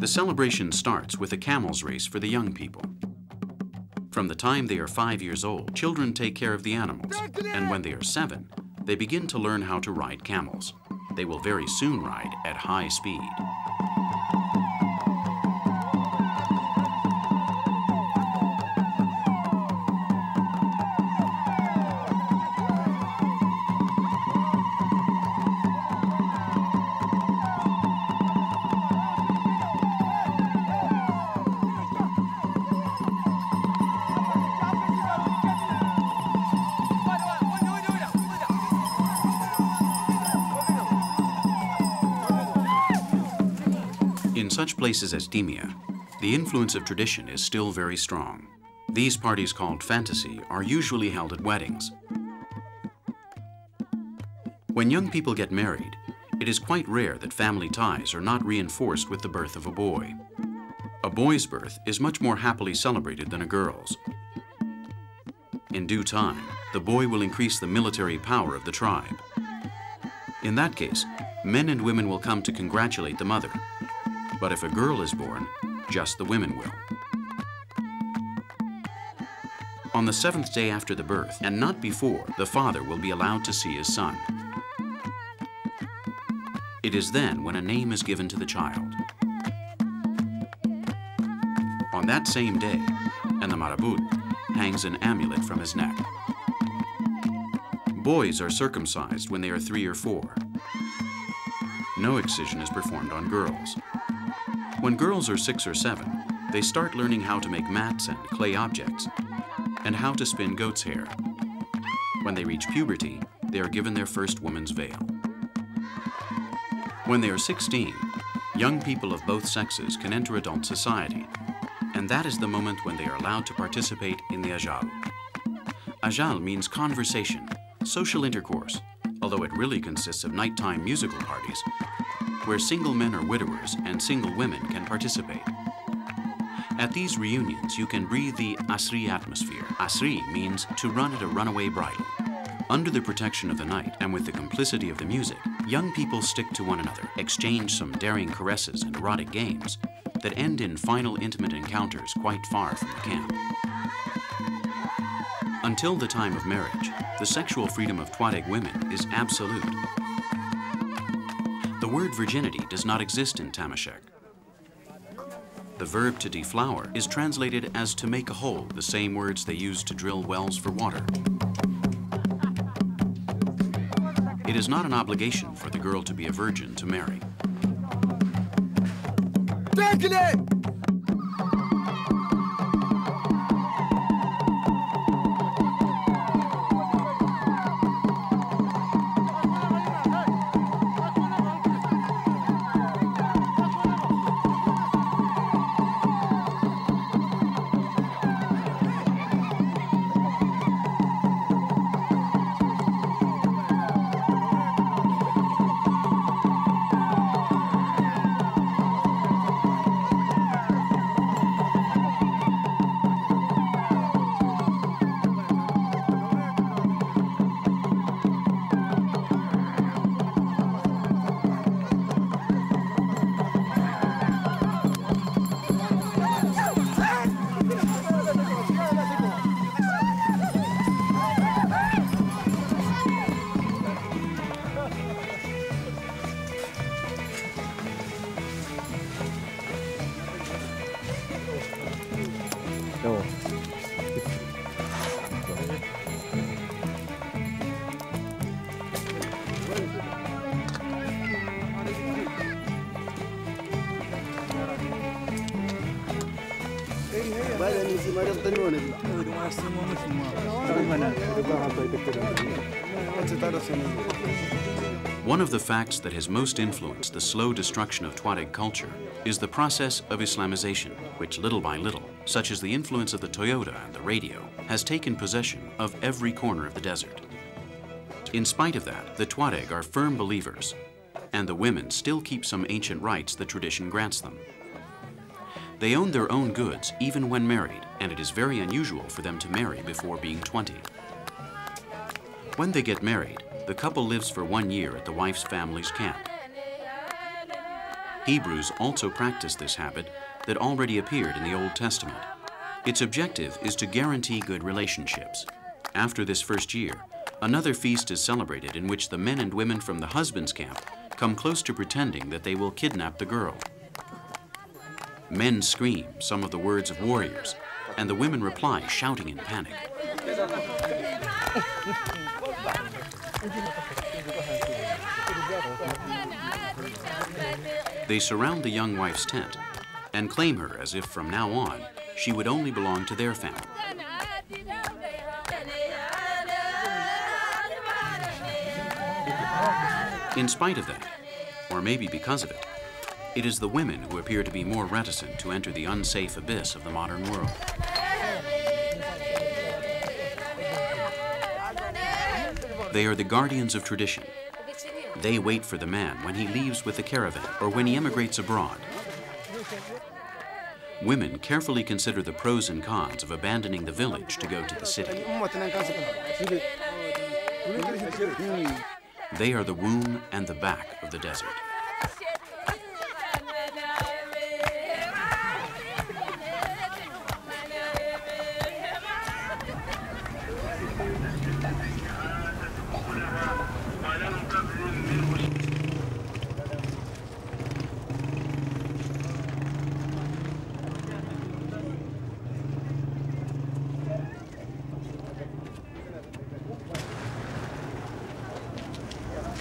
The celebration starts with a Camels race for the young people. From the time they are 5 years old, children take care of the animals, and when they are 7, they begin to learn how to ride camels. They will very soon ride at high speed. In such places as Dimia, the influence of tradition is still very strong. These parties, called fantasy, are usually held at weddings. When young people get married, it is quite rare that family ties are not reinforced with the birth of a boy. A boy's birth is much more happily celebrated than a girl's. In due time, the boy will increase the military power of the tribe. In that case, men and women will come to congratulate the mother. But if a girl is born, just the women will. On the 7th day after the birth, and not before, the father will be allowed to see his son. It is then when a name is given to the child. On that same day, and the marabut hangs an amulet from his neck. Boys are circumcised when they are 3 or 4. No excision is performed on girls. When girls are 6 or 7, they start learning how to make mats and clay objects, and how to spin goat's hair. When they reach puberty, they are given their first woman's veil. When they are 16, young people of both sexes can enter adult society, and that is the moment when they are allowed to participate in the Ajal. Ajal means conversation, social intercourse, although it really consists of nighttime musical parties, where single men or widowers and single women can participate. At these reunions, you can breathe the Asri atmosphere. Asri means to run at a runaway bridle. Under the protection of the night and with the complicity of the music, young people stick to one another, exchange some daring caresses and erotic games that end in final intimate encounters quite far from the camp. Until the time of marriage, the sexual freedom of Tuareg women is absolute. The word virginity does not exist in Tamashek. The verb to deflower is translated as to make a hole, the same words they use to drill wells for water. It is not an obligation for the girl to be a virgin to marry. One of the facts that has most influenced the slow destruction of Tuareg culture is the process of Islamization, which little by little, such as the influence of the Toyota and the radio, has taken possession of every corner of the desert. In spite of that, the Tuareg are firm believers, and the women still keep some ancient rights the tradition grants them. They own their own goods even when married, and it is very unusual for them to marry before being 20. When they get married, the couple lives for 1 year at the wife's family's camp. Hebrews also practice this habit that already appeared in the Old Testament. Its objective is to guarantee good relationships. After this first year, another feast is celebrated in which the men and women from the husband's camp come close to pretending that they will kidnap the girl. Men scream some of the words of warriors, and the women reply, shouting in panic. They surround the young wife's tent and claim her as if from now on she would only belong to their family. In spite of that, or maybe because of it, it is the women who appear to be more reticent to enter the unsafe abyss of the modern world. They are the guardians of tradition. They wait for the man when he leaves with the caravan or when he emigrates abroad. Women carefully consider the pros and cons of abandoning the village to go to the city. They are the womb and the back of the desert.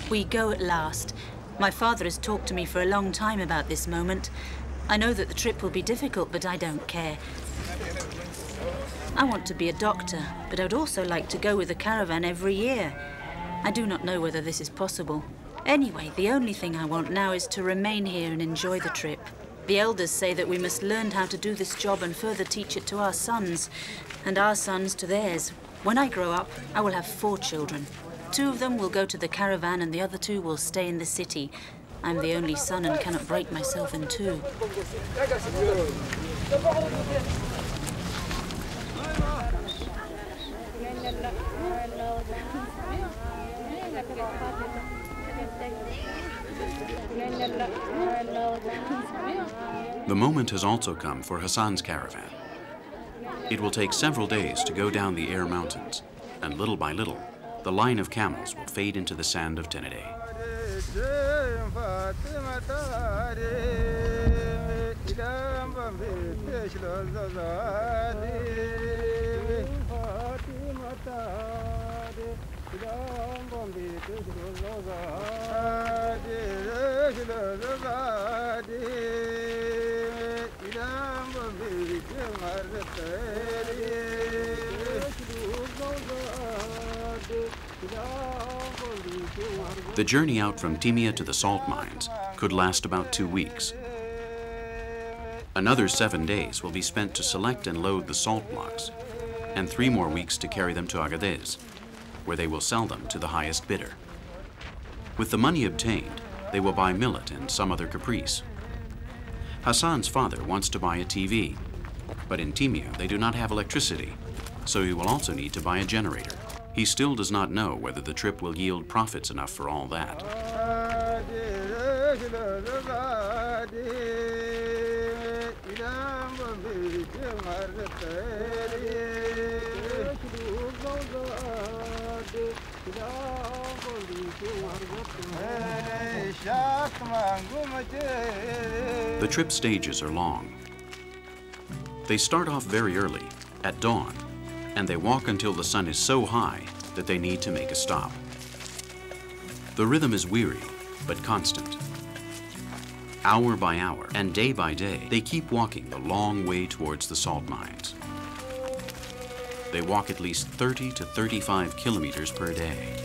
We go at last. My father has talked to me for a long time about this moment. I know that the trip will be difficult, but I don't care. I want to be a doctor, but I would also like to go with the caravan every year. I do not know whether this is possible. Anyway, the only thing I want now is to remain here and enjoy the trip. The elders say that we must learn how to do this job and further teach it to our sons, and our sons to theirs. When I grow up, I will have 4 children. 2 of them will go to the caravan and the other 2 will stay in the city. I'm the only son and cannot break myself in 2. The moment has also come for Hassan's caravan. It will take several days to go down the Air Mountains, and little by little, the line of camels will fade into the sand of Tenerife. The journey out from Timia to the salt mines could last about 2 weeks. Another 7 days will be spent to select and load the salt blocks, and 3 more weeks to carry them to Agadez, where they will sell them to the highest bidder. With the money obtained, they will buy millet and some other caprice. Hassan's father wants to buy a TV, but in Timia they do not have electricity, so he will also need to buy a generator. He still does not know whether the trip will yield profits enough for all that. The trip stages are long. They start off very early, at dawn, and they walk until the sun is so high that they need to make a stop. The rhythm is weary, but constant. Hour by hour and day by day, they keep walking the long way towards the salt mines. They walk at least 30 to 35 kilometers per day.